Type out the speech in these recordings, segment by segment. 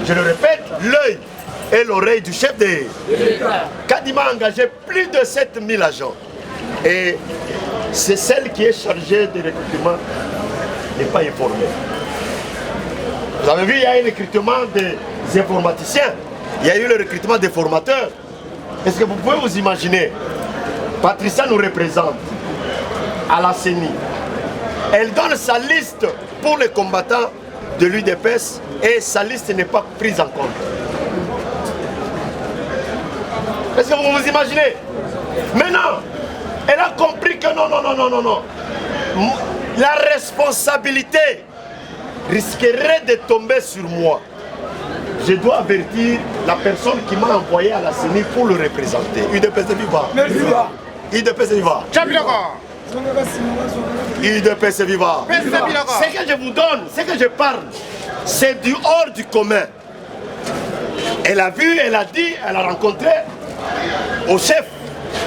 je le répète, l'œil et l'oreille du chef de l'État. Kadima a engagé plus de 7000 agents. Et c'est celle qui est chargée du recrutement n'est pas informée. Vous avez vu, il y a eu le recrutement des informaticiens, il y a eu le recrutement des formateurs. Est-ce que vous pouvez vous imaginer, Patricia nous représente à la CENI. Elle donne sa liste pour les combattants de l'UDPS et sa liste n'est pas prise en compte. Est-ce que vous vous imaginez? Maintenant, elle a compris que non. La responsabilité risquerait de tomber sur moi. Je dois avertir la personne qui m'a envoyé à la CENI pour le représenter. UDPS viva. UDPS viva. UDPS viva. Ce que je vous donne, ce que je parle, c'est du hors du commun. Elle a vu, elle a dit, elle a rencontré au chef.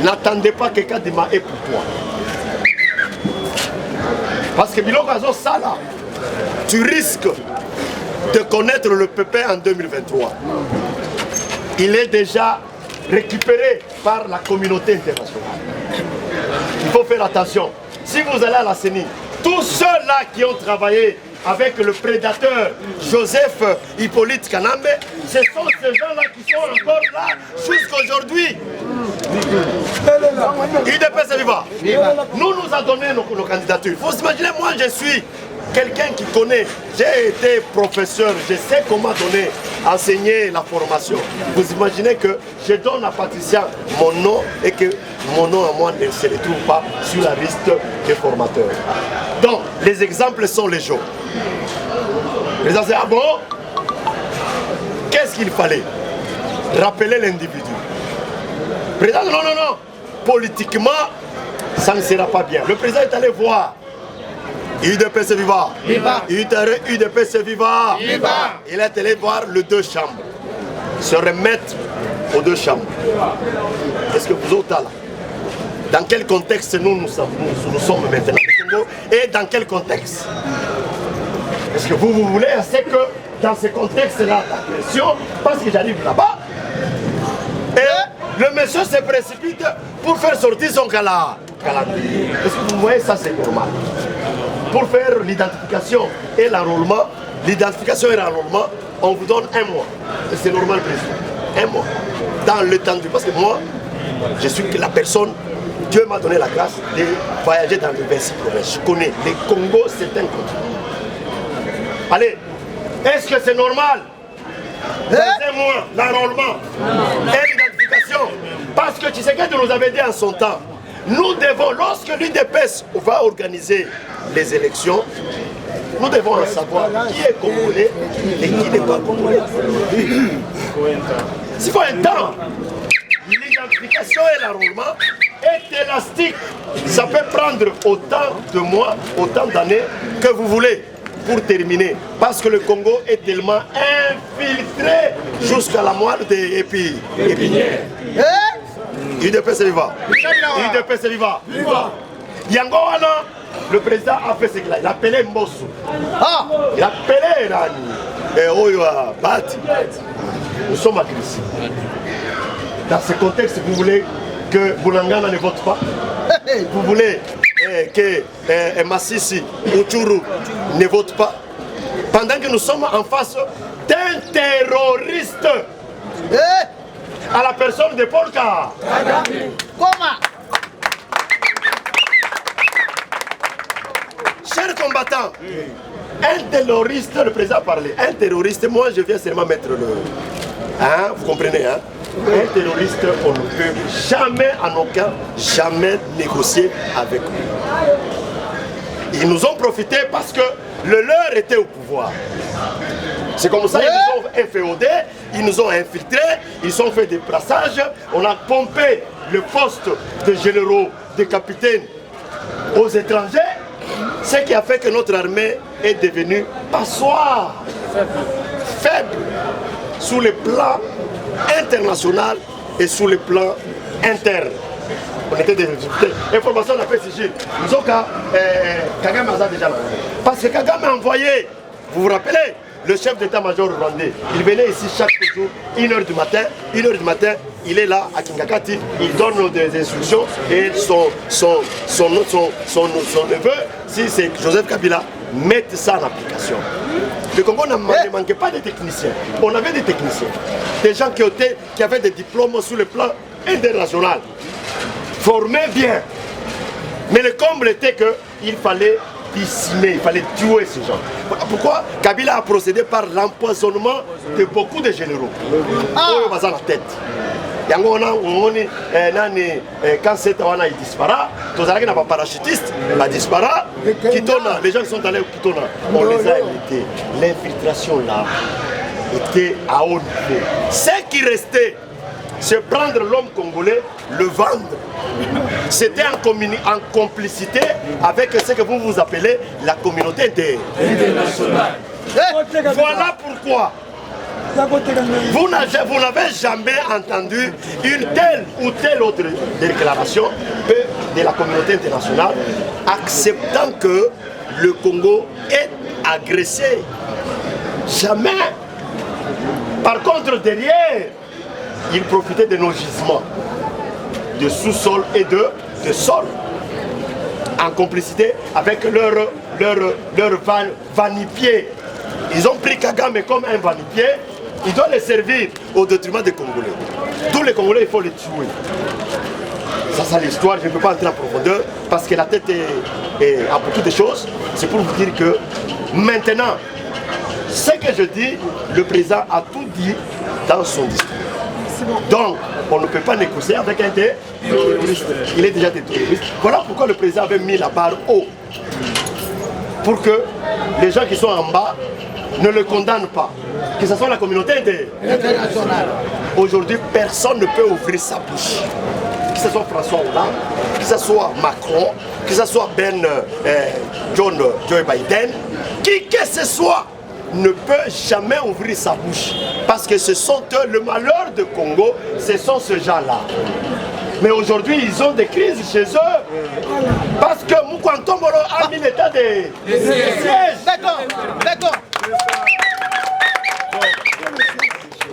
N'attendez pas que Kadima ait pour toi. Parce que Biloko Azo Sala, tu risques de connaître le PP en 2023. Il est déjà récupéré par la communauté internationale. Il faut faire attention. Si vous allez à la CENI, tous ceux-là qui ont travaillé avec le prédateur Joseph Hippolyte Kanambe, ce sont ces gens-là qui sont encore là jusqu'aujourd'hui. UDPS viva. Nous a donné nos candidatures. Il faut s'imaginer, moi je suis quelqu'un qui connaît, j'ai été professeur, je sais comment donner, enseigner la formation. Vous imaginez que je donne à Patricia mon nom et que mon nom à moi ne se retrouve pas sur la liste des formateurs. Donc, les exemples sont légaux. Les gens disent, ah bon? Qu'est-ce qu'il fallait? Rappeler l'individu. Président, non. Politiquement, ça ne sera pas bien. Le président est allé voir. UDPS viva. UDPS viva. Il est allé voir les deux chambres. Se remettre aux deux chambres. Est-ce que vous autres là? Dans quel contexte nous sommes maintenant au Congo? Et dans quel contexte? Est-ce que vous voulez? C'est que dans ce contexte-là, la pression, parce que j'arrive là-bas, et le monsieur se précipite pour faire sortir son calendrier. Est-ce que vous voyez ça, c'est normal? Pour faire l'identification et l'enrôlement, l'identification et l'enrôlement, on vous donne un mois. C'est normal, président. Un mois. Dans le temps du... Parce que moi, je suis la personne, Dieu m'a donné la grâce de voyager dans les 26 provinces. Je connais. Le Congo, c'est un continent. Allez, est-ce que c'est normal? Dans un mois, l'enrôlement et l'identification. Parce que Tshisekedi nous avait dit en son temps, nous devons, lorsque l'UDPS va organiser les élections, nous devons en savoir qui est congolais et qui n'est pas congolais. S'il faut un temps, l'identification et l'enrôlement est élastique. Ça peut prendre autant de mois, autant d'années que vous voulez pour terminer. Parce que le Congo est tellement infiltré jusqu'à la moelle des épinières. UDPS viva. UDPS viva. Yangoana, le président a fait ce qu'il a. Il a appelé Mbosso. Il a appelé Rani. Bati. Nous sommes à Christ. Dans ce contexte, vous voulez que Boulangana ne vote pas? Vous voulez que Massissi ou Tchourou ne vote pas? Pendant que nous sommes en face d'un terroriste. À la personne de Paul Kagame. Comment? Chers combattants, un terroriste, le président a parlé, un terroriste, moi je viens seulement mettre le... Hein, vous comprenez, hein? Un terroriste, on ne peut jamais, en aucun, jamais négocier avec lui. Ils nous ont profité parce que le leur était au pouvoir. C'est comme ça, ils nous ont inféodés, ils nous ont infiltrés, ils ont fait des brassages, on a pompé le poste de généraux, de capitaines aux étrangers, ce qui a fait que notre armée est devenue passoire, faible, sous le plan international et sous le plan interne. On était des difficultés. Information de la PCG. Nous avons Kagame a déjà. Parce que Kagame a envoyé, vous vous rappelez, le chef d'état-major rwandais, il venait ici chaque jour, 1h du matin, il est là à Kingakati, il donne des instructions et son neveu, si c'est Joseph Kabila, met ça en application. Le Congo ne manquait pas de techniciens. On avait des techniciens, des gens qui avaient des diplômes sur le plan international, formés bien. Mais le comble était qu'il fallait décimer, il fallait tuer ces gens. Pourquoi Kabila a procédé par l'empoisonnement de beaucoup de généraux. Oh, il va la tête. Quand cet homme il disparaît, tous les pas parachutiste, il disparaît, les gens qui sont allés au Kitona, on les a invités. L'infiltration là était à haut niveau. Ce qui restait, c'est prendre l'homme congolais, le vendre. C'était en complicité avec ce que vous appelez la communauté internationale. Voilà pourquoi vous n'avez jamais entendu une telle ou telle autre déclaration de la communauté internationale acceptant que le Congo est agressé. Jamais. Par contre, derrière, ils profitaient de nos gisements de sous-sol et de sol, en complicité avec leur vanipier. Ils ont pris Kagame comme un vanipier, ils doivent les servir au détriment des Congolais. Tous les Congolais, il faut les tuer. Ça, c'est l'histoire, je ne peux pas entrer en profondeur parce que la tête est à beaucoup de choses. C'est pour vous dire que maintenant, ce que je dis, le président a tout dit dans son discours. Donc, on ne peut pas négocier avec un terroriste. Il est déjà des terroristes. Voilà pourquoi le président avait mis la barre haut. Pour que les gens qui sont en bas ne le condamnent pas. Que ce soit la communauté internationale. Aujourd'hui, personne ne peut ouvrir sa bouche. Que ce soit François Hollande, que ce soit Macron, que ce soit Joe Biden, qui que ce soit ne peut jamais ouvrir sa bouche. Parce que ce sont eux, le malheur de Congo, ce sont ces gens-là. Mais aujourd'hui, ils ont des crises chez eux. Parce que Moukwantombolo a mis l'état des sièges. D'accord.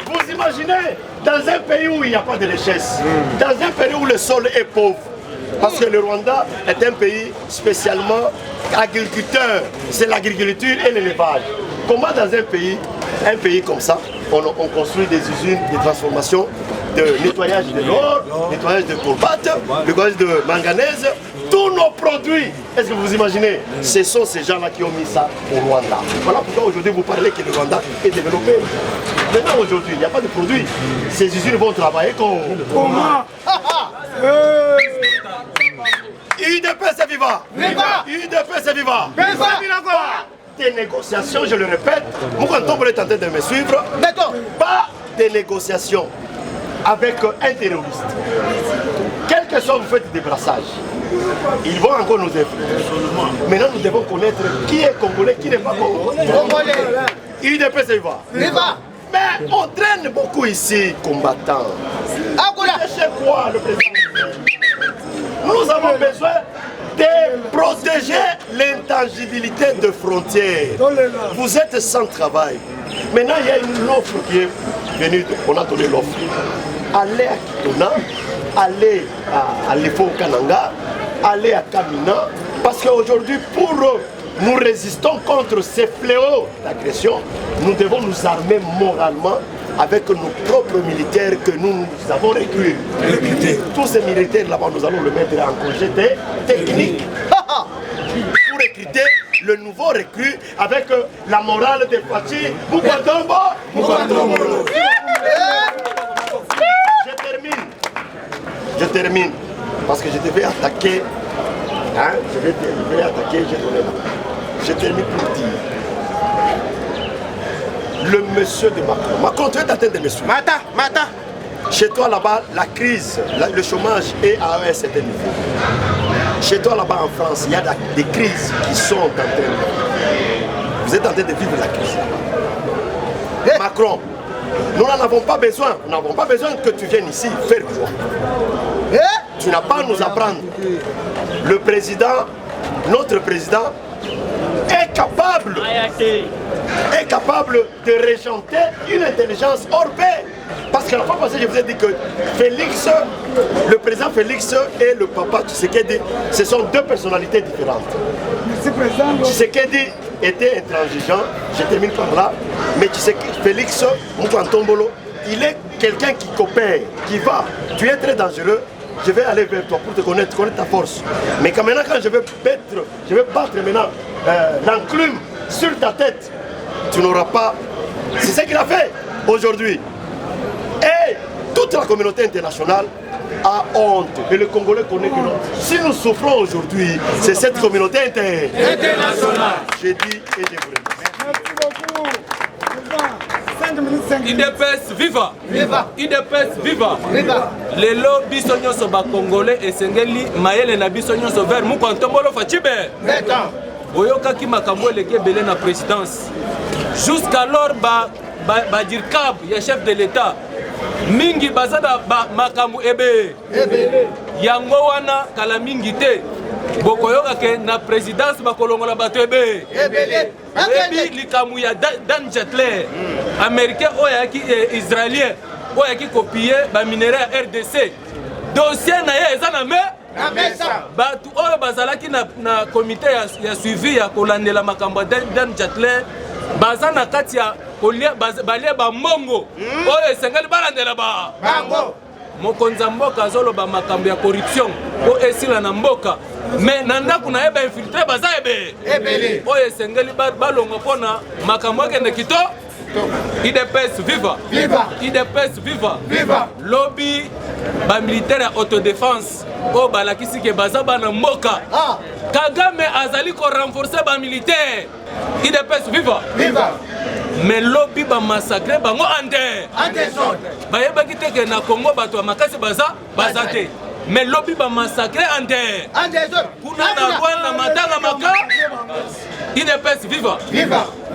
Vous imaginez, dans un pays où il n'y a pas de richesse, dans un pays où le sol est pauvre, parce que le Rwanda est un pays spécialement agriculteur, c'est l'agriculture et l'élevage. Comment dans un pays comme ça, on construit des usines de transformation, de nettoyage de l'or, nettoyage de cobalt, nettoyage de manganèse, tous nos produits. Est-ce que vous imaginez? Ce sont ces gens-là qui ont mis ça au Rwanda. Voilà pourquoi aujourd'hui vous parlez que le Rwanda est développé. Maintenant aujourd'hui, il n'y a pas de produits. Ces usines vont travailler comment? UDPS viva! UDPS viva! Des négociations, je le répète, Moukwantombolo est en train de me suivre. Pas des négociations avec un terroriste. Quel que soit vous faites des brassages, ils vont encore nous influencer. Maintenant nous devons connaître qui est congolais, qui n'est pas congolais. UDPS viva! Mais on traîne beaucoup ici, combattants. Chez quoi le président? Nous avons besoin de protéger l'intangibilité de frontières. Vous êtes sans travail. Maintenant, il y a une offre qui est venue, on a donné l'offre. Allez à Kitona, allez à l'Efo Kananga, allez à Kamina, parce qu'aujourd'hui, pour nous résistons contre ces fléaux d'agression, nous devons nous armer moralement avec nos propres militaires que nous avons recrutés. Tous ces militaires là-bas, nous allons le mettre en congé technique pour recruter le nouveau recrue avec la morale de Fachi. Moukwantombolo. Je termine parce que je devais attaquer. Je vais attaquer, j'ai donné là. Je termine pour dire. Le monsieur de Macron. Macron, tu es en train de me suivre. Mata. Chez toi là-bas, la crise, le chômage est à un certain niveau. Chez toi là-bas en France, il y a des crises qui sont en train de... Vous êtes en train de vivre la crise. Macron, nous n'en avons pas besoin. Nous n'avons pas besoin que tu viennes ici faire quoi. Tu n'as pas à nous apprendre. Le président, notre président, est capable est capable de régenter une intelligence hors pair. Parce que la fois passée, je vous ai dit que Félix, le président Félix et le papa Tshisekedi, ce sont deux personnalités différentes. Tshisekedi était intransigeant, je termine par là, mais Félix Moukantombolo, il est quelqu'un qui coopère, qui va. Tu es très dangereux, je vais aller vers toi pour te connaître ta force. Mais quand maintenant, quand je vais battre maintenant l'enclume sur ta tête, tu n'auras pas. C'est ce qu'il a fait aujourd'hui. Et toute la communauté internationale a honte. Et le Congolais connaît que non. Si nous souffrons aujourd'hui, c'est cette communauté internationale. J'ai dit et je vous remercie. Merci beaucoup. IDPS viva! Viva! IDPS viva! Viva! Lelo biso nyonso ba Congolais esengeli mayele na biso nyonso vers Moukantombolo Fachibe. Oyokaki makambo eleki ebele na présidence. Jusqu'alors ba dirkab ya chef de l'État mingi bazada makambo ebe yango wana kala mingi te bokoyoka ke na présidence bakolongola bato ebe likamu ya Dan Jetler américain oyo yaki israélien oyo yaki copier ba minéraux ya RDC dossier na ye eza na me bato oyo bazalaki na comité ya suivi ya kolandela makambo ya Dan Jetler baza na kati ya balie bambongo oyo esengeli balandela bango mokonzi ya mboka azoloba makambo ya corruption po esila na mboka me na ndako na ye bainfiltre baza ebele oyo esengeli balongo mpona makambo akende kito IDPS viva! IDPS viva! Lobby bamilitaire ya autodéfense oyo balakisi ke baza bana mboka Kagame azali ko renforcer bamilitaire IDPS viva! Mais lobby ba massacre bango ande bayebaki te ke na Congo bato ya makasi baza te mais lobby ba massacre ande kuna na Rwanda matanga maka IDPS viva!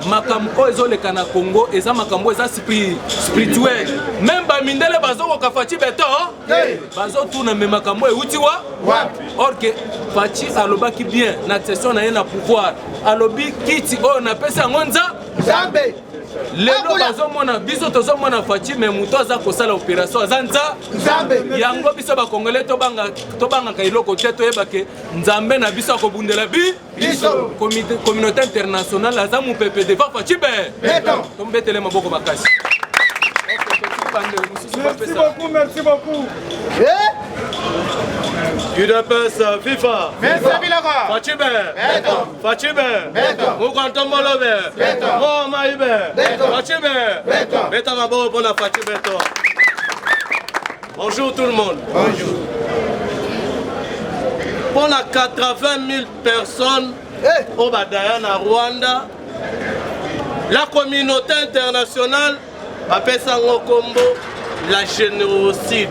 Makambo ezoleka na Congo eza makambo eza spirituel même ba mindele bazokoka Fachi beto bazotuna me makambo euti wa or que Fachi alobaki bien na session na ye na pouvoir alobi kiti oyo na pesa yango nzambe lelo bazomona biso tozomona Fachi me muto aza kosala opération aza nzambe yango biso bakongole tobangaka iloko te toyeba ke nzambe na biso akobundela biso communauté internationale aza mopepe devant Fachi tombetele maboko makasi. Merci beaucoup. UDPS viva! Fachibe! Moukantombolo Fachibe! Bonjour tout le monde. Bonjour. Pour la 80 000 personnes au Badaya, Rwanda, la communauté internationale appelle ça Ngokombo la génocide.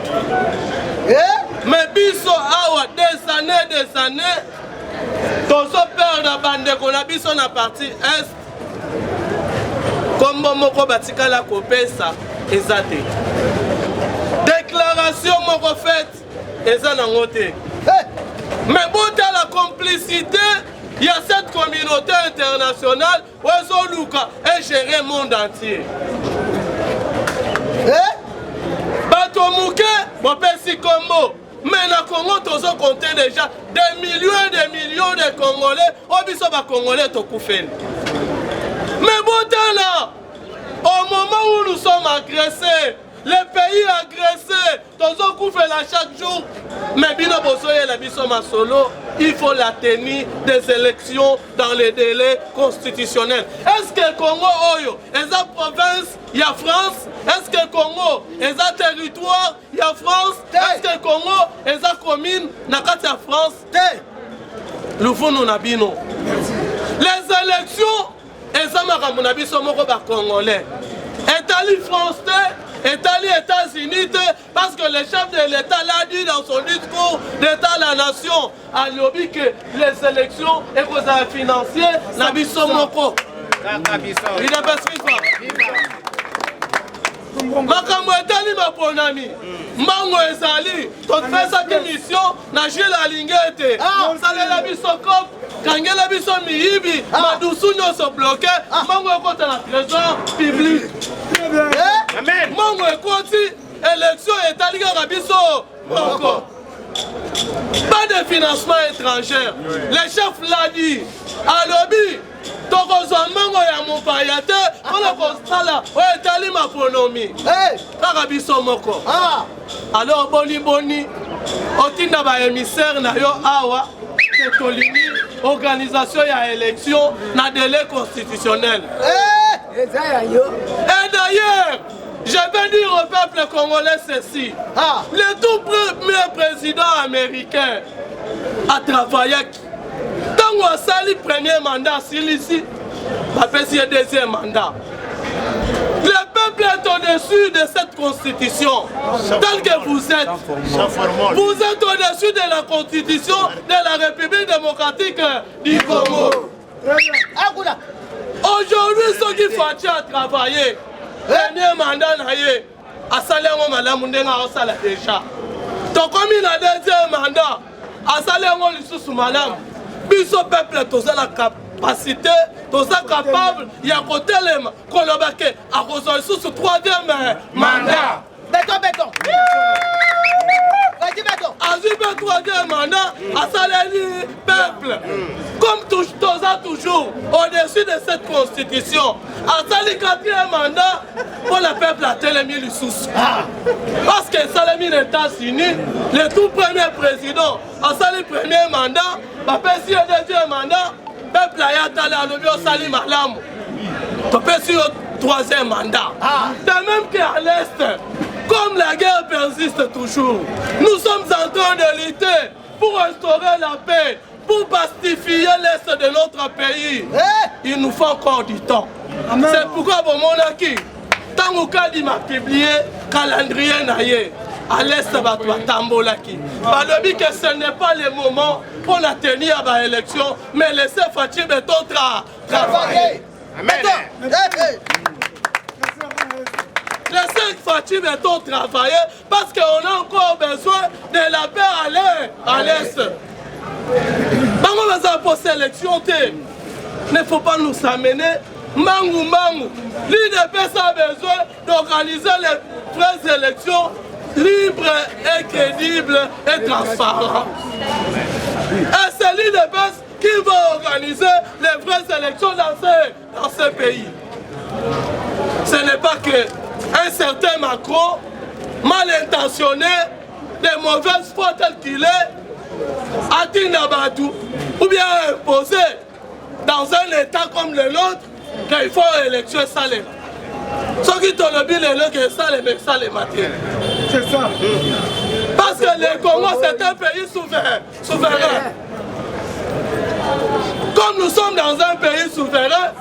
Mais biso awa des années tozo perdre bande ko na biso na partie est kombo moko batikala kopesa ezate déclaration moko faite eza nango te mais bota la complicité il y a cette communauté internationale ozo luka et gérer le monde entier bato muke bopesi kombo. Mais na Congo, tous on compte déjà des millions de Congolais. Obiso ba Congolais to koufel. Mais bon temps là, au moment où nous sommes agressés, les pays agressés, tous on koufel à chaque jour. Mais bino bosoye la biso masolo, il faut la tenue des élections dans les délais constitutionnels. Est-ce que le Congo oyo, est la province, il y a France? Est-ce que le Congo est un territoire? Il y a France. Est-ce que le Congo est une commune? Il y a France. Le fond, nous avons les élections, elles sont congolais. État France, États-Unis, parce que le chef de l'État l'a dit dans son discours d'État à la nation, à l'objet que les élections et que ça financier, la biso moko. Il est pas makambo etali maponami mbango ezali topesaki mission na Jules alingi ete salela biso kope kangela biso miyibi madusu nyonso bloke mbango ekota na trésor public mbango ekoti élection etali kaka biso moko. Pas de financement étranger. Le chef l'a dit. Alobi, Tokozwamango ya mopayate, on a constat etali maponomi. Karabiso moko. Alors boni, otinda ba émissaire na yo awa, Tolini, organisation ya élection na délai constitutionnel. Et d'ailleurs, je vais dire au peuple congolais ceci. Le tout premier président américain a travaillé. Tant qu'on a sali premier mandat, ici, va faire deuxième mandat. Le peuple est au-dessus de cette constitution. Tel que vous êtes. Vous êtes au-dessus de la constitution de la République démocratique du Congo. Aujourd'hui, ceux qui font travailler. Premier mandat naye asalengo malamu ndenga osala déjà. Tokomi na deuxième mandat asalengo lisusu malamu. Biso peuple toza la capacité, toza capable ya kotelema kolobake akozo lisusu troisième mandat. Béton. Azube troisième mandat asaleli peuple. Comme toza toujours au-dessus de cette constitution. Asali quatrième mandat pour le peuple a télémi le sous. Parce que Salami les États-Unis, le tout premier président, Asali premier mandat, Papesi le deuxième mandat, peuple a yatale à l'obio Sali Malam. Papesi le troisième mandat. De même qu'à l'Est, comme la guerre persiste toujours, nous sommes en train de lutter pour restaurer la paix, pour pacifier l'Est de notre pays. Il nous faut encore du temps. C'est pourquoi mon monarchie, tant que m'a publié calendrier naïe, à l'Est va tambolaki. Balobi que ce n'est pas le moment pour la tenir à l'élection, mais laisser Fatim Beton travailler. Laissez Fatim Beton travailler parce qu'on a encore besoin de la paix à l'Est. Pour sélection, il ne faut pas nous amener. Mangu. L'IDPS a besoin d'organiser les vraies élections libres et crédibles et transparentes. Et c'est l'IDPS qui va organiser les vraies élections dans ce pays. Ce n'est pas qu'un certain Macron, mal intentionné, de mauvaise foi tel qu'il est, Atina Badou, ou bien imposé dans un état comme le nôtre qu'il faut élection salée. Ce qui te le dit, c'est ça les mecs, ça les matins. C'est ça. Parce que le Congo, c'est un pays souverain. Comme nous sommes dans un pays souverain,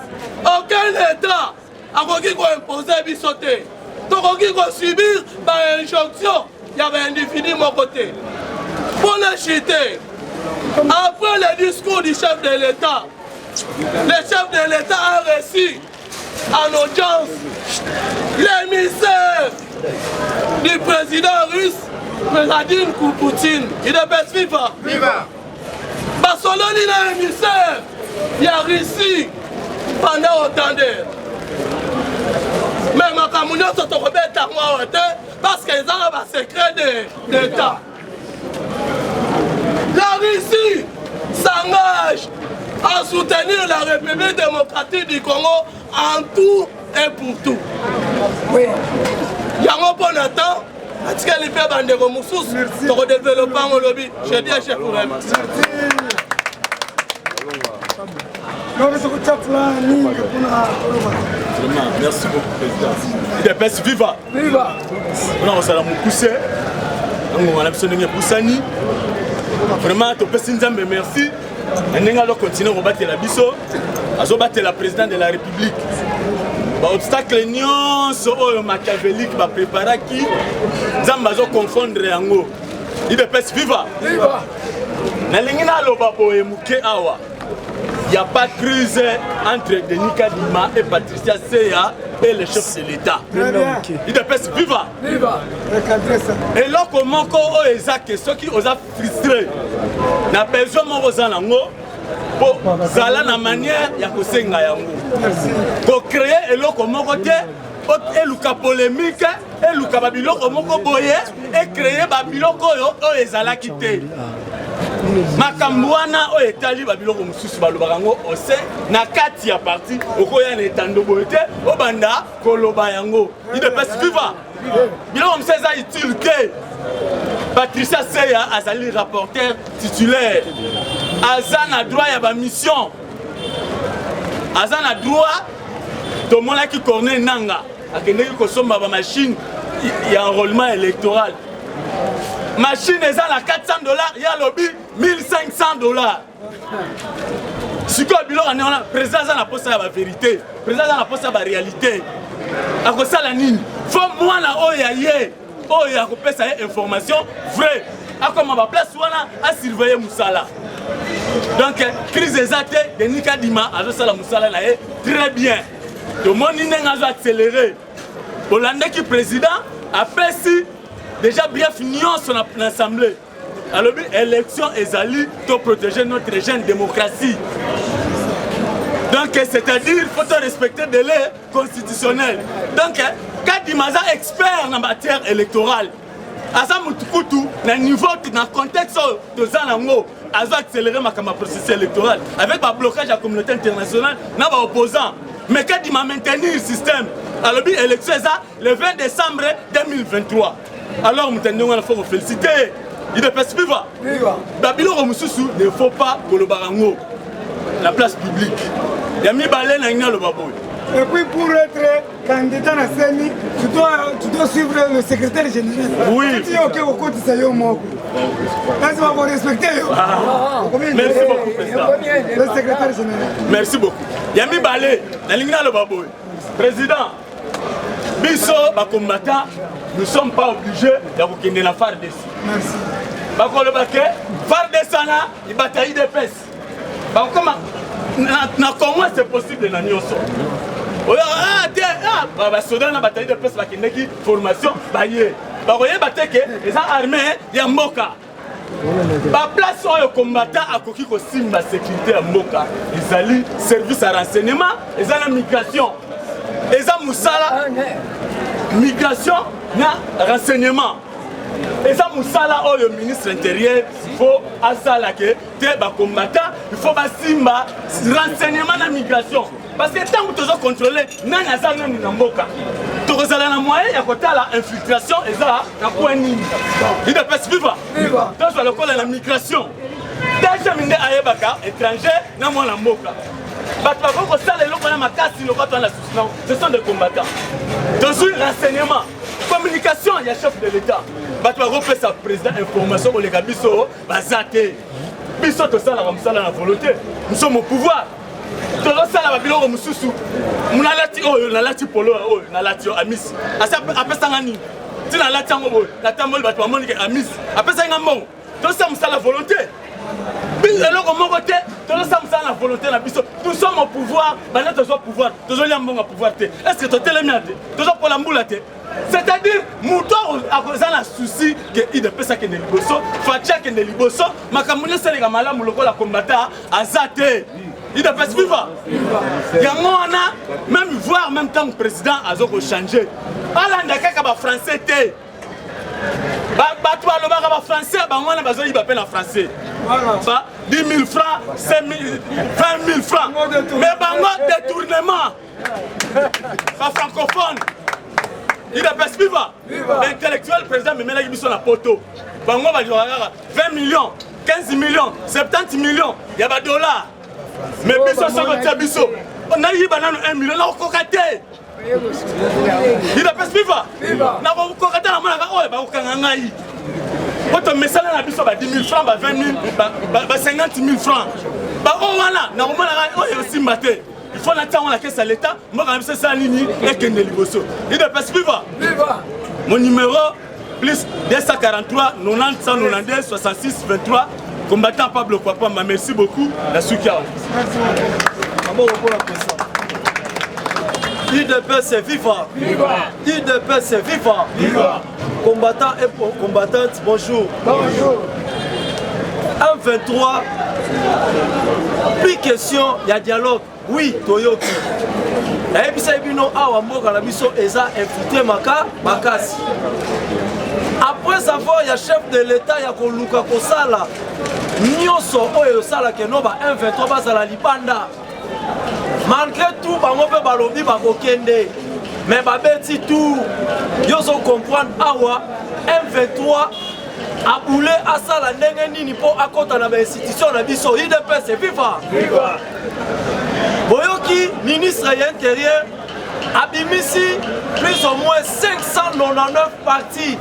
aucun état a imposé bisoté. Donc, on subir par injonction, il y avait un individu de mon côté. Pour le chuter, après le discours du chef de l'État, le chef de l'État a reçu en audience l'émissaire du président russe, Vladimir Poutine. Il est vivant. Barcelone, il a émissaire. Il a réussi pendant autant d'heures. Mais ma camouflage se trouve à moi parce qu'ils ont un secret d'État. La Russie s'engage à soutenir la République démocratique du Congo en tout et pour tout. Oui. Il y a un bon temps, parce qu'elle fait bande de moussous pour développer mon lobby. Je dis à chef pour elle. Merci beaucoup, président. IDPS viva. Viva. On a poussé. On a poussé. Vraiment, tu peux me merci. On va continuer à battre la biso. À battre la présidente de la République. Obstacle non, machiavélique, préparer qui Zamba confondre yango. IDPS viva. Viva. Na lingina loba boye muke awa. il n'y a pas de crise entre Denis Kadima et Patricia Seya et le chef de l'État. UDPS viva. Et là, comment on est ceux qui ont frustré, n'a besoin de mon pour zala na manière ya kosenga yango ko créer eloko moko te eluka polémique eluka babiloko moko boye et créer babiloko oyo ezalaki te makambo wana oyo etali babiloko mosusu balobaka yango ose na kati ya parti okoya na etando boye te obanda koloba yango UDPS viva biloko mosusu eza utile te. Patricia Seya azali rapporteur titulaire. Azan a droit à la mission. Azan a droit de mon qui connaît Nanga. A qui consomme ma machine, il y a un enrôlement électoral. Machine est à $400, il y a lobby $1500. Si quoi bilan on a président n'a pas ça la vérité. Président n'a pas ça la réalité. À quoi ça la nine? Faut moi la oyaye. Oh, il y a des informations vraies. À comment ma place à surveiller Moussala. Donc, crise des athées de Nika Dima, à la Moussala, très bien. Le monde a accéléré. Hollandais qui président, après si, déjà bien fini son assemblée. Alors, l'élection est allée pour protéger notre jeune démocratie. Donc, c'est-à-dire qu'il faut respecter des lois constitutionnelles. Donc, Kadima est expert en matière électorale. Asa mutukutu na niveau dans contexte de Zanango, Asa accéléré ma processus électoral avec un blocage de la communauté internationale, n'a pas opposant. Mais Kadima maintenir le système. Alors l'élection le 20 décembre 2023. Alors nous tenons à faut féliciter. Il est pas viva. Babylon Mususu ne faut pas que le barango la place publique. Il y a mis balai na le baboy. Et puis pour être candidat à CENI, tu dois suivre le secrétaire général. Oui. Tu dis ok au côté ça y est moi. Là tu vas vous respecter. Merci beaucoup président. Le secrétaire général. Merci beaucoup. Yami Balé, la ligne le baboy. Président, biso ba combattant, nous ne sommes pas obligés de vous la phare dessus. Merci. Ba ko le baké, phare desana, il bataille de pes. Ba comment comment c'est possible na nyonso. Ah, soda na bataille de presse bakendeki formation baye. Ba koye bateke eza armée ya mboka. Ba place oyo combattant akoki ko simba sécurité ya mboka. Ezali service à renseignement, ezala migration. Eza musala migration na renseignement. Eza musala oyo ministre intérieur faut asala ke te ba combattant, il faut ba simba renseignement na migration. Parce que tant que tu as contrôlé, tu as un mboka. Tu as un moyen de la infiltration et ça, tu as un il ne peut pas vivre. Tu as le col de la migration. Déjà, tu as étranger, tu as un mboka. Ce sont des combattants. Tu as un renseignement. Communication, il y a chef de l'État. Tu as fait sa président information pour les gars. Bisso, la volonté. Nous sommes au pouvoir. Tout ça là babilo mususu munalati oyo nalati polo oyo nalati amis asa apesa ngani tina lati ngo la tambol bato bamoni ke amis apesa ngambo tout ça musala volonté bizelo ko mokote tout ça musala volonté na biso nous sommes au pouvoir bana to so pouvoir to zo liambonga pouvoir te est-ce que to telemiate to zo pola mbula te c'est-à-dire muto akoza na souci que il de pesa ke ne liboso fatia ke ne liboso makamunyo selega malamu lokola combattant azate. Il ne peut pas vivre. Même voir en même temps que le président a changé. Il y a français. Il y a français. Il y a français. 10 000 francs, 5 000, 20 000 francs. Mais il y a détournement. Pas francophone. Il ne peut pas vivre. L'intellectuel président me met la mission à poteau. 20 millions, 15 millions, 70 millions. Il y a des dollars. Mais biso soko biso on a eu 1 million na kokate il a pas vivre na kokate na mona oyo ba kokanga ngai poto mesala na biso ba 10 000 francs ba 20 000 ba 50 000 francs ba o wana na mona oyo simba te il faut la temps la caisse à l'état moi quand même c'est ça ligne et kende liboso il a pas vivre mon numéro plus 243 90 192 66 23 Combattant Pablo Papa, merci beaucoup. La Soukia. UDPS viva. UDPS viva. Combattants et combattantes, bonjour. Bonjour. 1-23, plus question, il y a dialogue. Oui, Toyoki. Et puis ça y est, awa mboka na biso eza infiltré makasi. Après savoir, il y a chef de l'État, il y a Koluka Kosala. Nyonso oyo sala ke no ba 1-23 bazala libanda. Malgré tout, bango pe balobi bakokende. Mais babeti tout, yoso comprendre awa 1-23 a boulé à ça la nini pour accompagner la institution na biso UDPS viva. Boyoki ministre de l'Intérieur abimisi plus ou moins 599 partis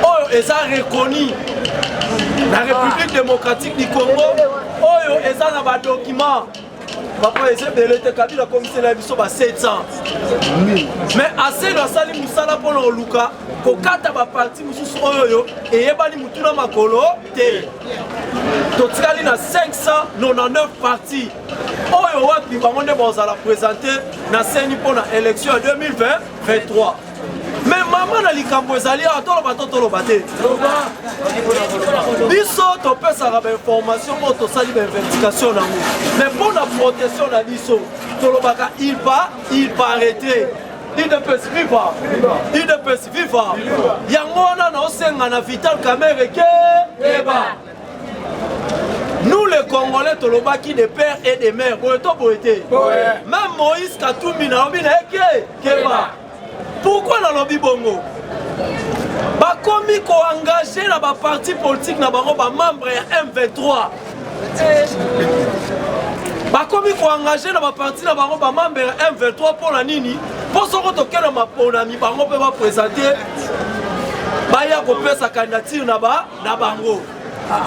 oyo eza reconnu la République démocratique du Congo oyo eza na ba document. Papa essaie de l'été Kabila commission la biso ba 700. Mais assez dans sali musala pour le luka kokata ba parti mususu oyo et yebali mutuna makolo te. Totikali na 599 partis. Oyo wapi bango nde bozala présenter na seni pour la élection 2023. Mais maman na likambo ezali atolo batolo bate. Biso to pesa ba information pour to sali ba investigation na mu. Mais pour la protection na biso tolobaka il paraîtrait UDPS viva. UDPS viva. Yango wana na osenga na Vital Kamerhe keba. Nous les Congolais tolobaki des pères et des mères. Même Moïse Katumbi na obi na keba. Pourquoi dans le Bibongo? Bakomi ko engagé dans ba parti politique na bango ba membre ya M23. Bakomi ko engagé dans ba parti na bango ba membre ya M23 pour la nini? Pour ce que tokena maponami bango pe ba présenter ba ya ko pesa candidature na bango.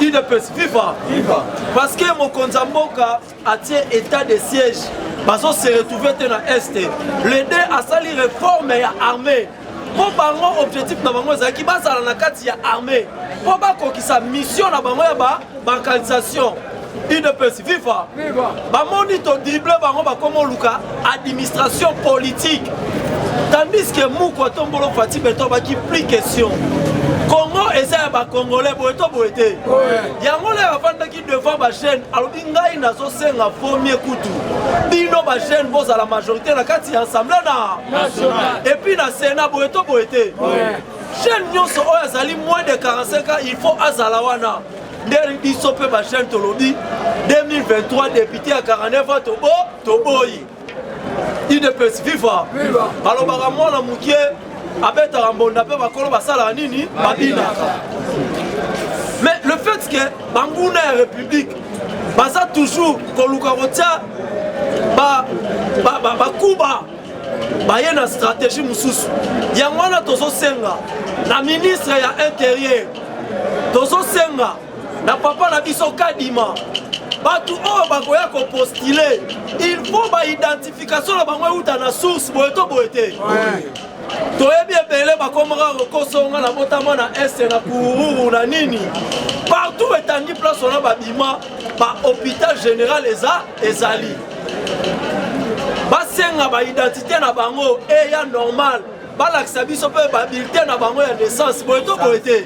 UDPS viva. Parce que mon Konzamboka a tient état de siège. Baso se retrouver dans l'Est. L'aider à sali réforme et armée. Pour bango objectif na bango ezaki basala na kati ya armée. Pour bako ki sa mission na bango ya bancalisation. UDPS viva. Bamoni to dribble bango bakomo luka administration politique. Tandis que Moukwa Tombolo Fati Beto baki plus question. Congo eza ba Congolais boeto boete. Yango le avanda ki devant ba chaîne alobi ngai nazo senga premier kutu. Bino ba chaîne boza la majorité na kati ensemble national. Et puis na Sénat boeto boete. Chaîne nyonso oyo azali moins de 45 ans, il faut azala wana. Nderi biso pe ba chaîne tolobi 2023 député à 49 ans toboyi. UDPS viva. Alors baramona mukie abeta rambonda pe bakolo basala nini babina. Mais le fait que banguna république basa toujours koluka rotia ba kuba baye na stratégie mususu. Yangwana tozo senga na ministre ya intérieur. Tozo senga na papa na biso Kadima. Batu oyo bakoya ko postuler, il faut ba identification na bango uta na source boeto boete. Toyebi ebele bakomaka kokosonga na botama na este na kururu na nini. Partout etangi place on a babima ba hôpital général ezali. Basenga ba identité na bango eya normal. Balakisa biso pe ba bulletin na bango ya naissance boeto boete.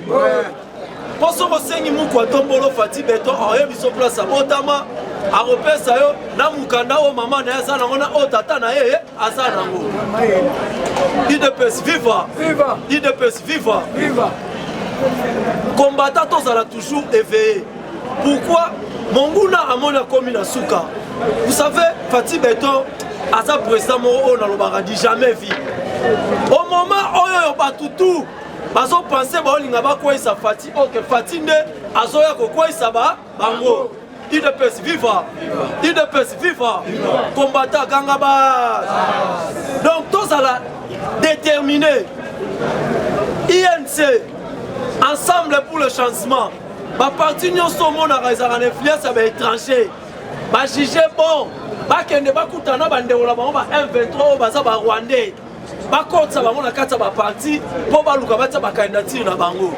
Pour ce que Moukwa Tombolo Fati Beto a biso place à Botama, à repesa yo, na mukanda o maman na yazana ona o tata na ye azana ngo. UDPS viva. UDPS viva. Combattant tous à la toujours éveillé. Pourquoi Monguna amona komi na suka? Vous savez, Fati Beto a sa président on a le baradi jamais vu. Au moment où yo batutu bazo penser ba olinga ba kwa isa Fati ok Fati nde azoya ko kwa isa ba bango. UDPS viva. UDPS viva. Combattant Gangaba. Donc tous à la déterminer. INC ensemble pour le changement. Ba parti nyonso mona raisara influence à étranger. Ba juger bon. Ba kende ba kutana bande wala bango ba M23 baza ba Rwandais. Bakotsa bango na kata ba parti po baluka batsa ba candidature na bango.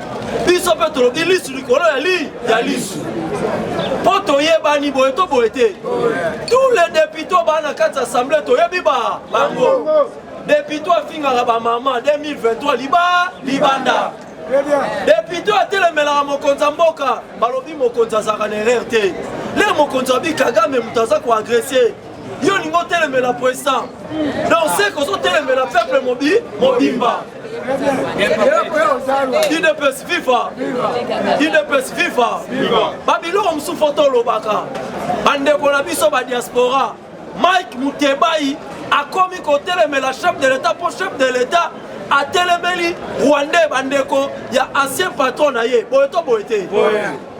biso mpe tolobi lisu likolo ya lisu mpo toyebani boye to boye te tous les députés baa na kati ya assemblée toyebi bango député afingaka bamama 2023 libanda député atelemelaka mokonzi ya mboka balobi mokonzi azalaka na erreur te le mokonzi abi Kagame moto aza koagrese yo ningo otelemela président donc se kozotelemela peuple mobimba UDPS viva babiloko mosusu tolobaka bandeko na biso badiaspora Mike Mutebai akomi kotelemela chef de l'état po chef de l'état atelemeli Rwandais bandeko ya ancien patron na ye boye to boye te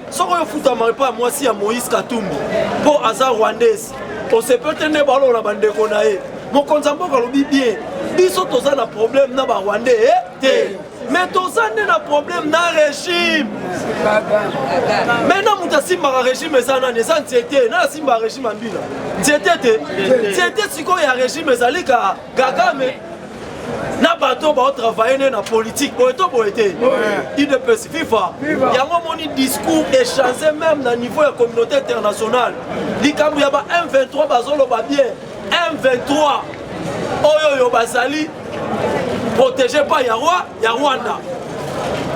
soko yo futama pa mwasi ya Moïse Katumbi po aza Rwandaise osepete ne balona bandeko na ye mokonzi ya mboka alobi bien biso toza na problème na Rwandais te mais toza nde na problème na régime maintenant moto asimbaka régime eza nani eza ntiete na asimbaka régime ya mbila ntiete te ntiete sikoyo ya régime ezali Kagame na bato baotravaille ne na politique boye to boye te UDPS viva yango moni discours échangé même na niveau ya communauté internationale likambo ya ba M23 bazoloba bien M23 oyo bazali protégé par ya Rwanda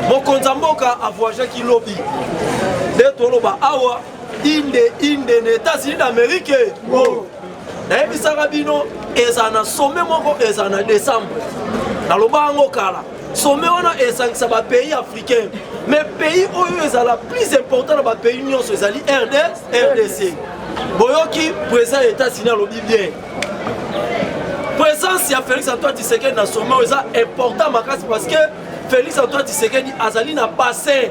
mokonzi mboka avoyagaki lobi nde toloba awa inde na États-Unis d'Amérique nayebisaka bino eza na sommet moko eza na décembre naloba yango kala sommet wana esangisa bapays africain mais pays oyo ezala plus important na bapays nyonso ezali RDC boyoki président ya États-Unis alobi bien présence ya Félix Antoine Tshisekedi na sommet eza important makasi parce que Félix Antoine Tshisekedi azali na bassin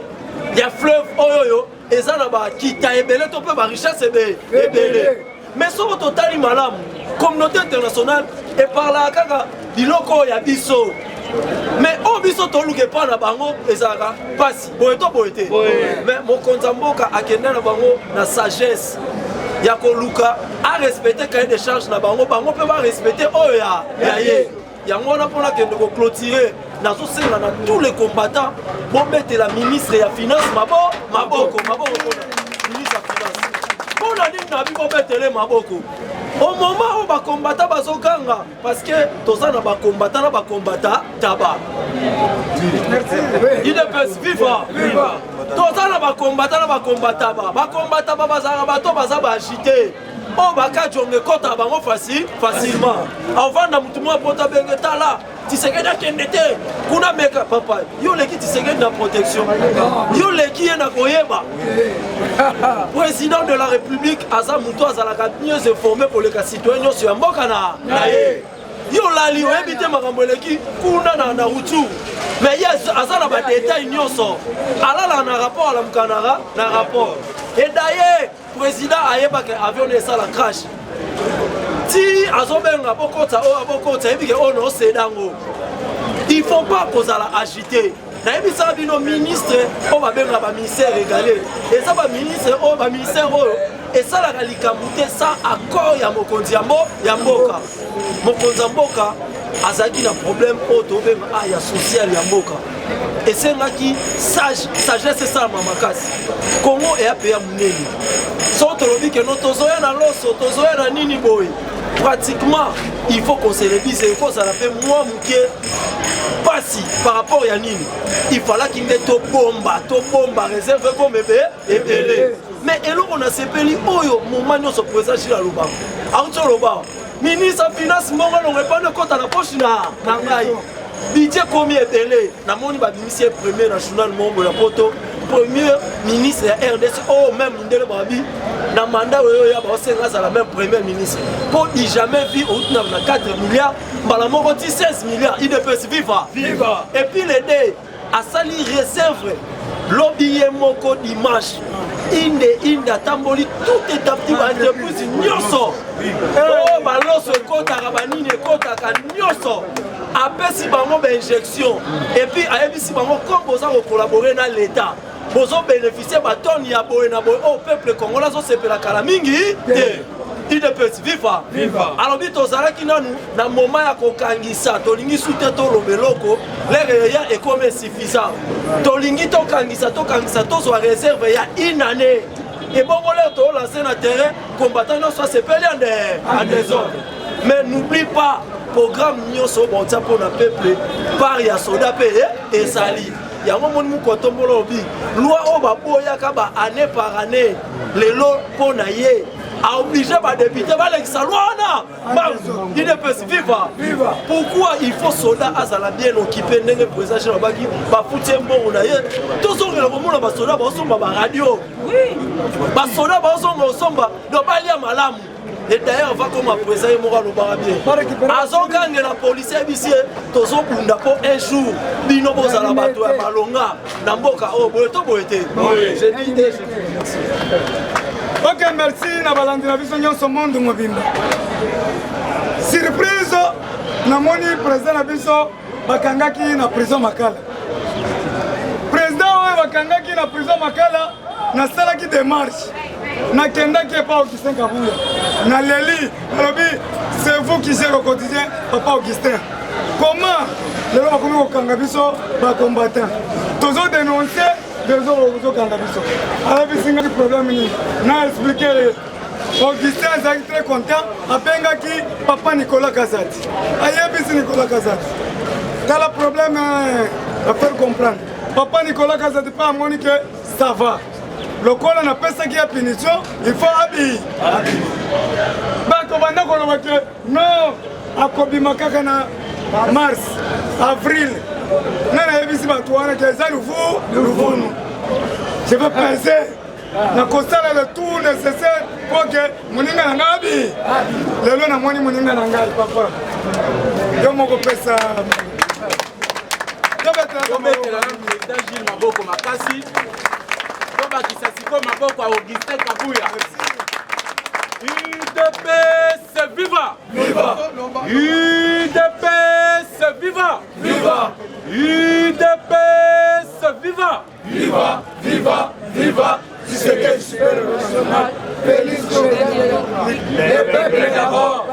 ya fleuve oyo eza na bakita ebele to mpe barichesse ebele mais soko totali malamu communauté internationale eparlaka kaka biloko ya biso mais oyo biso toluka epa na bango ezalaka mpasi boye to boye te mais mokonzi ya mboka akende na bango na sagesse ya koluka arespecte cahier de charge na bango mpe barespecte oyo ya ye yango wana mpona kende koclôturer nazosenga na tous les combattants bometela ministre ya finance maboko ministre ya finance mpona nini na bibo betele maboko au moment où bakombata bazokanga parce que toza na bakombata taba UDPS viva toza na bakombata taba bazala bato baza baagité o bakajonge kota bango facilement avanda mutu mwa pota benge tala Tshisekedi akende te kuna meka papa yo leki Tshisekedi na protection yo leki ye na koyeba président de la République aza mutu azalaka mieux informé pour les citoyens nyonso ya mboka na ye yo lali oyebi te makambo eleki kuna na rutu mais ye aza na badetail nyonso alala na rapport alamukanaka na rapport et d'ailleurs président ayebaka avion esala crash ti azobenga bokota oyo abokota yebike oyo noosedango il faut pas kozala agité nayebisaka bino ministre oyo babenga baministère égalé eza baministère oyo esalaka likambo te sans accord ya mokonzi ya mboka mokonzi ya mboka azalaki na problème oyo tobenga aya social ya mboka esengaki sagesse esalama makasi kongo eya mpe ya monene so tolobi keno tozoya na loso tozoya na nini boye pratiquement il faut qu'on se révise il faut kozala mpe mwa moke pasi par rapport ya nini il falaki nde tobomba réserve comme ebele mais eloko na sepeli oyo moma nyonso président Gilles alobaka auti oloba ministre ya finance mbongo longo epane kota na poche na ngai budget komi ebele namoni babimisi ye premier national mombo ya poto premier ministre ya RDC oyo même ndele babi na mandat oyo ya baosenga azala même premier ministre mpo i jamais vu outi na 4 milliards mbala moko ti 16 milliards UDPS viva et puis les deux asali réserve lobi ye moko dimanche inde atamboli tout étape ti baentreprise nyonso oyo baloso ekotaka banini ekotaka nyonso apesi bango bainjection et puis ayebisi bango comme boza kocollaborer na l'état bozo bénéficier batoni ya boye na boye oyo peuple congolais azosepela kala mingi te IDPS viva alors bi tozalaki nanu na moment ya kokangisa tolingi sute toloba eloko lere ya ekome suffisant tolingi tokangisa tozwa réserve ya une année et bongo lere tolance na terrain combattant nyonso sepeli en désordre mais n'oublie pas programme nyonso bontia mpona peuple par ya soda mpe ezali yango moni mukotombola obi loi oyo baboyaka ba année par année lelo mpona ye a obligé ba député balekisa loi wana IDPS viva pourquoi il faut soldat azala bien occupé ndenge président chez babaki bafuti mbongo na ye tozongela komona basoda bazosomba baradio basoda bazosomba balia malamu. Et d'ailleurs, on va comme à présent, il mourra le barabien. Azon gang la police ici, tozo bunda pour un jour. Bino boza la bateau à Malonga, Namboka, oh, boeto boete. J'ai dit, merci. Ok, merci. Na balandi na biso nyonso monde mobimba. Surprise, na moni président na biso bakangaki na prison Makala. Président oyo bakangaki na prison Makala, na salaki démarche. Nakendaki pas Augustin Kabuya. Na Leli, c'est vous qui gérez au quotidien, papa Augustin. Comment les gens ont Kangabiso va combattre? Tous ont dénoncé, des autres Kangabiso. Alors, il y a un problème. N'a expliqué. Augustin est très content. A qui papa Nicolas Kazati. Aïe, Nicolas Kazati. Quand le problème à faire comprendre. Papa Nicolas Kazati pas à Monique, ça va. Le col n'a pas ça qui a punition, il faut habiller. Non, à Kobimakaka na mars, avril. Je vais penser. Na kosala le tout nécessaire pour que moninga ngabi. Lelo na moni moninga ngai papa. Yo moko pesa. Yo betela na président Gilles Maboko Makasi. Kisasiko Maboko à Augustin Kabuya. UDPS viva! Viva! UDPS viva! Viva! UDPS viva! Viva! Viva! Viva! C'est que super national. Les peuples d'abord.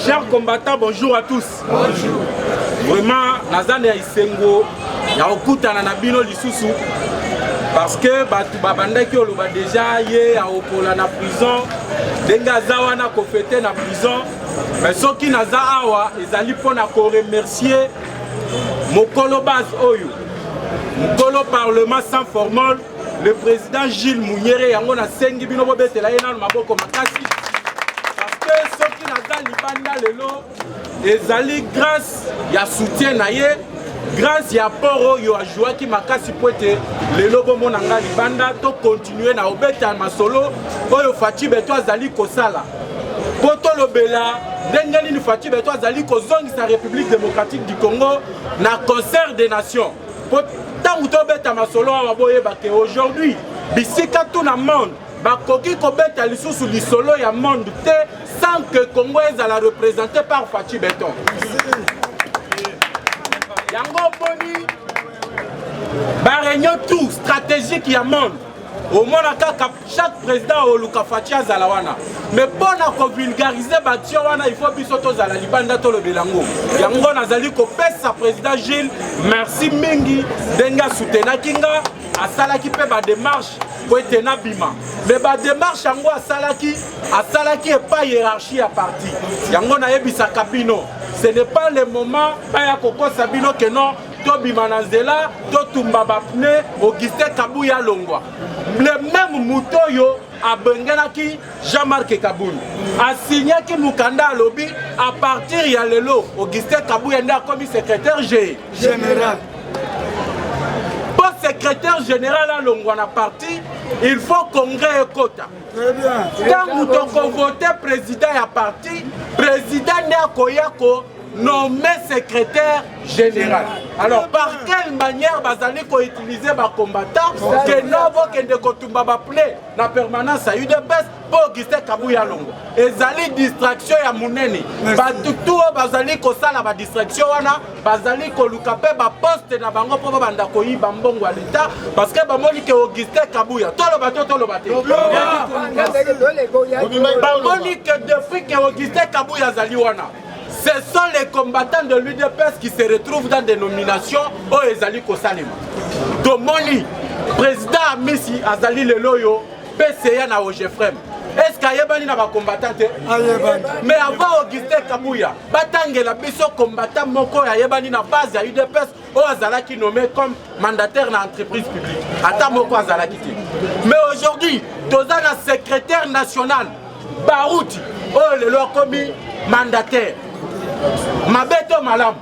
Chers combattants, bonjour à tous. Bonjour. Vraiment, Nazane ya Isengo, ya okutana na bino lisusu. Parce que babandaki oloba déjà ye a okola na prison denga zawana ko fêter na prison mais soki naza awa ezali pona ko remercier mokolo base oyo mokolo parlement sans formol le président Gilles Munyere yango na sengi bino bobetela ye na maboko makasi parce que soki naza libanda lelo ezali grâce ya soutien na ye grâce à Poro yo a joué qui m'a cassé poète le lobo monanga libanda to continuer na obeta masolo oyo fati beto azali kosala poto lobela ndengeli ni fati beto azali kozongi sa République démocratique du Congo na concert des nations tant to beta masolo wa boye ba que aujourd'hui bisika tout na monde ba koki ko beta lisusu lisolo ya monde te sans que Congo ezala représenté par Fati Beton. Yango boni ba réunion tout stratégique ya monde au moins chaque président au Luka Fatia Zalawana mais pour na vulgariser batio wana il faut biso to zala libanda to le belango yango nazali ko pesa président Gilles merci mingi denga soutenir kinga asalaki pe ba démarche pour etena bima mais ba démarche yango asalaki et pas hiérarchie à parti yango na yebisa kabino ce n'est pas le moment ya koko sabino que non to bima na nzela to tumba ba pne Augustin Kabuya longwa le même Moutoyo a bengenaki Jean-Marc Kaboun a signé ki Mukanda lobby à partir ya lelo Augustin Kabuya nda comme secrétaire général. Pour secrétaire général à Longwana parti, il faut congrès et quota. Très bien. Quand nous avons voté président à parti, président n'a koyako nommé secrétaire général. Alors, par quelle manière bazali ko utiliser ba combattant que novo kende kotumba ba play na permanence à UDPS pour Augustin Kabuya Longo. Ezali distraction ya munene. Ba tutu bazali ko sala ba distraction wana, bazali ko lukape ba poste na bango po banda ko yiba mbongo à l'état parce que ba moni ke Augustin Kabuya tolo ba te. Ba moni que depuis que Augustin Kabuya zali wana. Ce sont les combattants de l'UDPS qui se retrouvent dans des nominations au Ezali Kosalema. Domoni, président Messi Azali Leloyo, PCA na Ogefrem. Est-ce qu'il y a des combattants? Mais avant Augustin Kabuya, Batangela biso combattant moko ya yebani na base ya UDPS au Azalaki nommé comme mandataire dans l'entreprise publique. Ata moko Azalaki. Mais aujourd'hui, tozana secrétaire national Barouti, oh le lo commis mandataire. Mabeto Malam.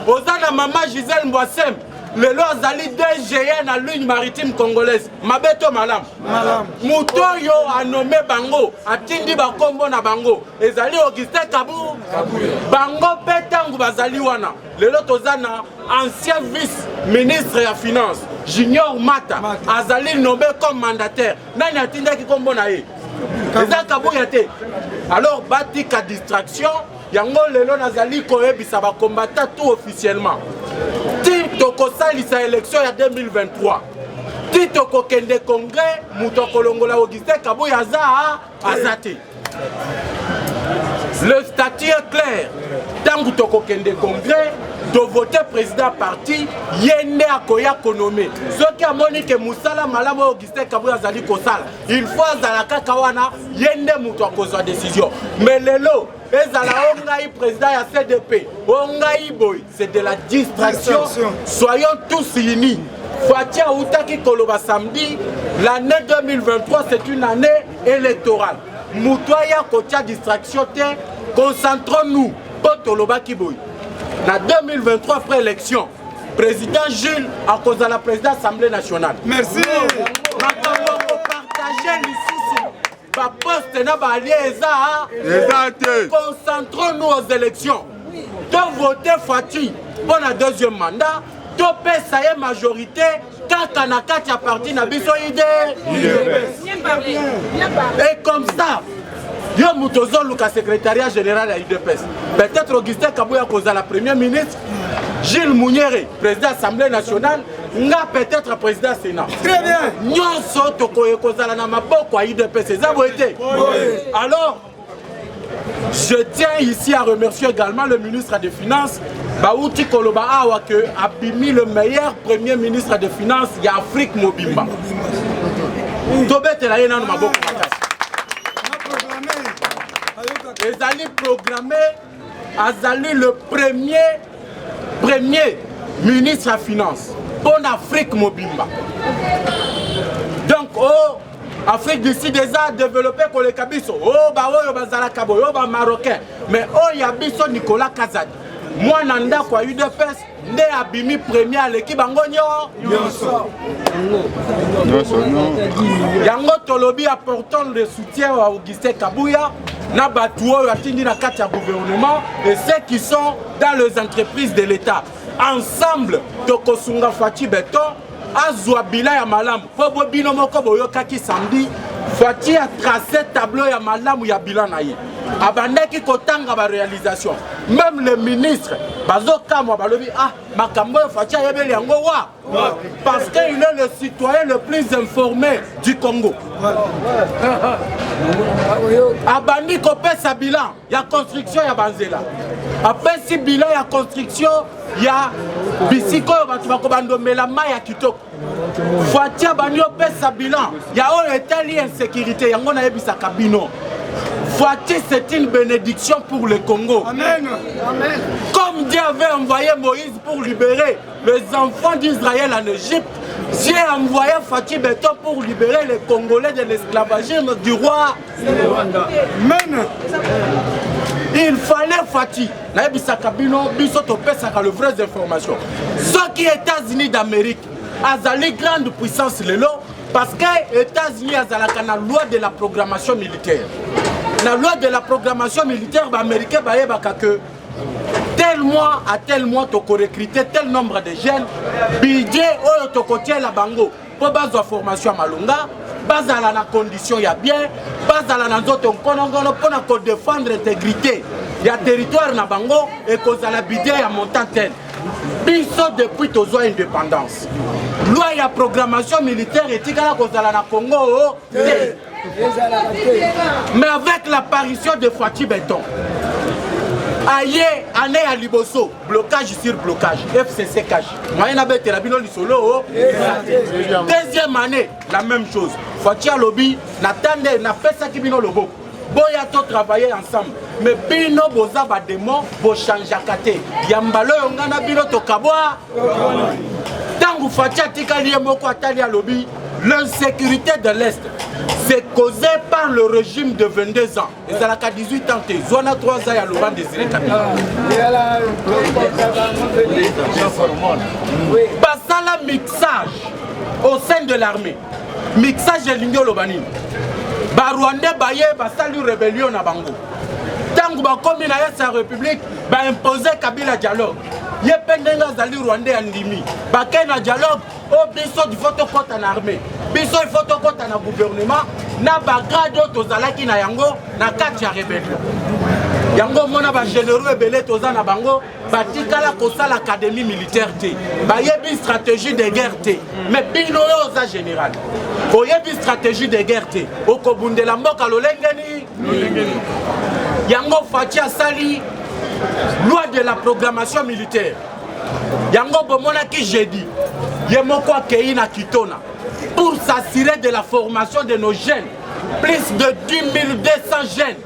Ozana Mama Gisèle Mboissem, le Lozali DGN à l'une maritime congolaise. Mabeto Malam. Moutoyo a nommé Bango, a Tindi Bakombo na Bango. Ezali Augustin Kabou. Bango Petangu Bazali Wana. Le Lotozana, ancien vice-ministre de la Finance, Junior Mata, Azali nommé comme mandataire. Nani Atinda qui kombo na ye. Kabou yate. Alors, batika distraction. Yango lelo nazali koyebisa ba combattant tout officiellement. Tito kosali sa élection ya 2023. Tito kokende congrès muto kolongola Augustin Kabuya azate. Le statut est clair. Tant que kokende congrès de voter président parti yende akoya konome. Ce qui a moni que Moussala Malamo Augustin Kabuya azali kosala. Il faut azalaka kawana yende muto akozwa décision. Mais lelo ezala ongai président ya CDP, ongai boy, c'est de la distraction. Soyons tous unis. Fatia Outaki Koloba samedi, l'année 2023 c'est une année électorale. Moutoya Kotia distraction, concentrons-nous. Potoloba Kiboy. La 2023 pré-élection, président Jules a causé la présidence de l'Assemblée nationale. Merci. Concentrons-nous aux élections. De voter Fati pour le deuxième mandat, de payer majorité quand on a 4 partis na biso idée. Et comme ça, yo mutozo luka secrétariat général à UDPS. Peut-être Augustin Kabuya causa la première ministre, Gilles Mouniere, président de l'Assemblée nationale, nga peut-être président du Sénat. Très bien. Nyonso tokoye kozala na maboko à UDPS. Alors, je tiens ici à remercier également le ministre des Finances, Baouti Koloba Awa, qui a mis le meilleur premier ministre des Finances de l'Afrique Mobimba. Tobete la yena na maboko makasi. Ezali programmé, Azali le premier ministre des Finances pour l'Afrique Mobimba. Donc, oh, Afrique du Sud déjà développé pour les Kabiso. Oh, bah, oh, bazala Kabo, oh, bah, Marocain. Mais oh, yabiso Nicolas Kazadi. Moi, Nanda, quoi, UDPS, né abimi premier à l'équipe Angonio. Yango Tolobi apportant le soutien à Augustin Kabuya. Na batuo yatindi na kati ya gouvernement et ceux qui sont dans les entreprises de l'État. Ensemble, tokosunga Fati Beton, azwa bila ya malamu. Fobo bino moko boyokaki samedi, Fati a tracé tableau ya malamu ya bilan na ye. Abandaki kotanga ba réalisation. Même le ministre, bazokamwa balobi ah makambo Fati a yebeli yango wa. Parce qu'il est le citoyen le plus informé du Congo. Abandi kopesa bilan ya construction ya Banzela. Apesi bilan ya construction ya bisiko batu bakobandomela mai ya kitoko. Fati abandi opesa bilan ya oyo etali insécurité yango na yebisa kabino. Fati, c'est une bénédiction pour le Congo. Amen. Amen. Comme Dieu avait envoyé Moïse pour libérer les enfants d'Israël en Égypte, Dieu a envoyé Fati Beton pour libérer les Congolais de l'esclavagisme du roi. Amen. Il fallait Fati. Le vraies informations. Ce qui est États-Unis d'Amérique, Azali grande puissance lelo, parce que les États-Unis ont la loi de la programmation militaire. La loi de la programmation militaire américaine que tel mois à tel mois tu recruter tel nombre de jeunes budget oyo tokotia la bango pour base de formation à malunga base à la condition ya bien base à la nzoto nkonongono pour défendre l'intégrité ya territoire na bango et cause à la budget ya montant tel biso depuis tozo indépendance loi ya programmation militaire etikala kozala na Congo mais avec l'apparition de Fachi Béton aye année à Liboso blocage sur blocage FCC cash moyen abete la bino lisolo deuxième année la même chose Fachi lobby natande na pesa ki bino lobo boya to travailler ensemble mais bino boza ba démon bo changer kate yambalo yongana bino to kabwa tangu Fachi atikali moko atali lobby l'insécurité de l'Est c'est causé par le régime de 22 ans. Et ça a 18 ans. Zona 3 ans, il y a Laurent Désiré Kabila. Passant la mixage au sein de l'armée. Mixage de l'Union Lobani. Rwandais Baye, salut rébellion à Bango. Tangu bakomi na sa république, ba imposer Kabila dialogue. Yependenga zali Rwandais andimi. Ba kena dialogue, o biso du photo compte en armée. Biso il faut to compte na gouvernement na bagado tozalaki na yango na kati ya rébellion. Yango mona ba généraux ebele toza na bango batikala kosala académie militaire te. Ba yebi stratégie de guerre te. Mais bino yo za général. Ko yebi stratégie de guerre te. Okobundela mboka lolengeni. Yango Fachi asali loi de la programmation militaire. Yango bomona ki jeudi. Yemoko akei na Kitona. Pour s'assurer de la formation de nos jeunes, plus de 10 200 jeunes.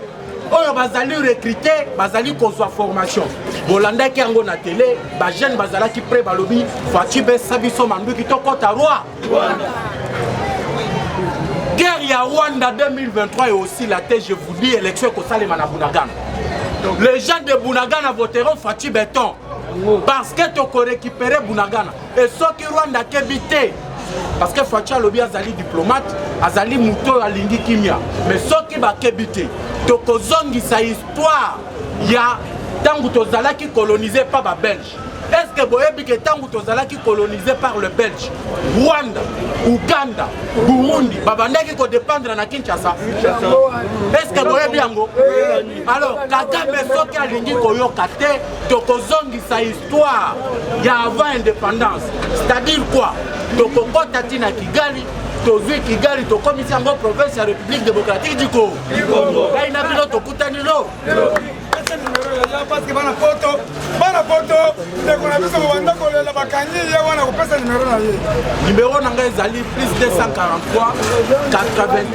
Oyo bazali recruter, bazali kozwa formation. Bolanda ki yango na télé, ba jeune bazala ki pré balobi, Fachi be sabiso mandu ki tokota roi. Guerre ya Rwanda 2023 et aussi la tête, je vous dis, élection ko salema na Bunagana. Les gens de Bunagana voteront Fachi Béton parce que toko récupérer Bunagana. Et ceux qui Rwanda kebité parce que Fachi Alobi azali diplomate, azali muto alingi kimia. Mais ceux qui va kebité, toko zongi sa histoire, ya tangu tozala qui colonisé par les Belges. Est-ce que boyebi que tangu tozala qui colonisé par le Belge, Rwanda, Uganda, Burundi, babandaki ko dépendre na Kinshasa. Est-ce que boyebi yango? Alors Kagame soki alingi koyoka te, toko zongi sa histoire ya avant indépendance. C'est-à-dire quoi? Toko kota tina Kigali, tozui Kigali, toko misi yango province ya République démocratique du Congo. Là il n'a plus d'autre kutani no. Parce que bana photo de qu'on a vu sur Rwanda qu'on l'a bakanyi ya wana ko pesa numéro na ye. Numéro nanga ezali plus 243 81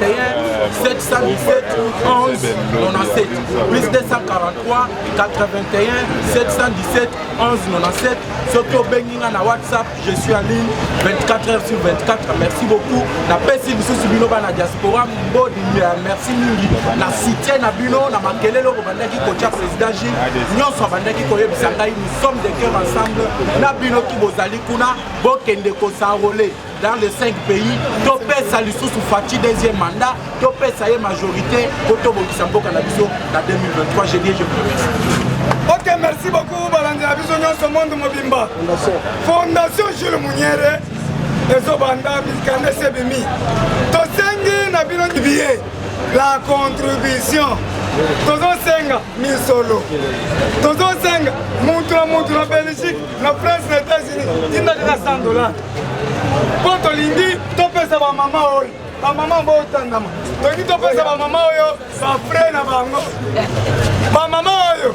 717 11 97 plus 243 81 717 11 97. Soki obenginga na WhatsApp, je suis en ligne 24 heures sur 24. Merci beaucoup. Na pesi biso bino bana diaspora mbodi merci mingi. Na soutien na bino na makelelo ko bandaki ko tia président Gilles. Nyonso bandaki ko yebisa ngai nous sommes de cœur ensemble. Na bino ki bozali kuna bokende ko s'enrôler dans les 5 pays. Topesa lisusu Fachi deuxième mandat, topesa ye majorité koto bokisa mboka na biso na 2023. Je dis je vous remercie. Ok, merci beaucoup balandi na biso nyonso monde mobimba. Fondation Jules Munyere ezobanda bikande sebimi. Tosengi na bino billet la contribution. Tozosenga misolo. Tozosenga muntu na Belgique, na France, na États-Unis. Tinda ka $100. Poto lingi topesa ba mama oyo. Ba mama bo tandama. Toki topesa ba mama oyo, ba frère na bango. Ba mama oyo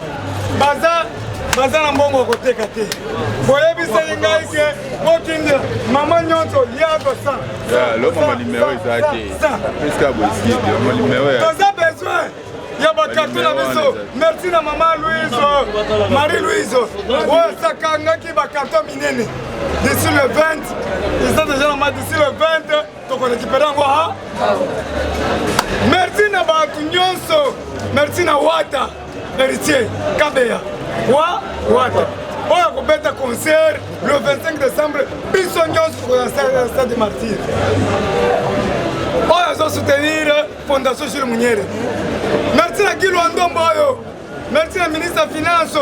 baza na mbongo koteka te. Boyebiseli ngai ke bokindela mama nyonso yako sa. L'homme numéro ezaki. Jusqu'à Boissy, l'homme numéro. Toza besoin. Yaba katuna biso. Merci na maman Louise, Marie-Louise. Ouais, ça kangaki ba carton minene. D'ici le 20, ils sont déjà là d'ici le 20, donc on récupère encore. Merci na ba nyonso. Merci na Wata. Héritier Kabea. Wata. On a fait un concert le 25 décembre. Biso nyonso pour la stade de Martyrs. On a soutenir Fondation Jules Munyere. Merci à Guy Luando Mboyo. Merci à ministre des Finances.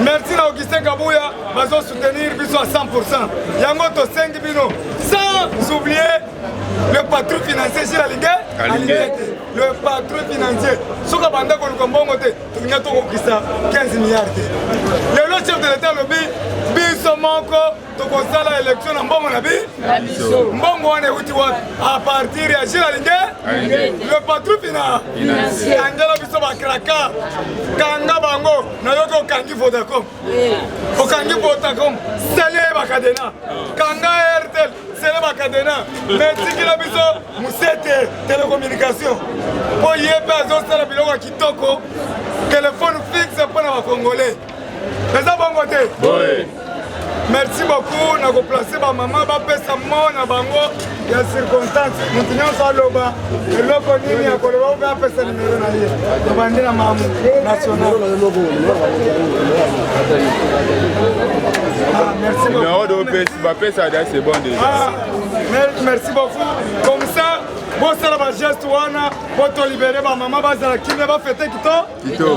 Merci à Augustin Kabouya, ils vont soutenir à 100%. Yango to 5 bino. Sans oublier le patron financier chez la Ligue. Le patron financier. Ce que banda ko lukombongo te, tunya to kokisa 15 milliards. Le chef de l'État lobby biso moko to kosala élection na mbongo na bi. Mbongo wane uti wa à partir ya chez la Ligue. Le patron financier. Angela biso ba kraka. Kanga bango na yoko kangi Vodacom. Okangi Vodacom, Sele Bakadena. Kanga Airtel, Sele Bakadena. Merci que la biso, Moussete, télécommunication. Pour y aller à la biloko kitoko, téléphone fixe pour les Congolais. C'est ça bon côté? Oui. Merci beaucoup. Nous avons placé ma maman, ma pesa mon bango. Il y a circonstances. Nous tenons ça là-bas. Et là, on est à Colombo, on va faire ça numéro naïe. On va dire à maman nationale. Merci beaucoup. Numéro de ça c'est bon déjà. Merci beaucoup. Comme ça, bon ça va geste wana, pour te libérer ma maman, va za la kine va fêter kito.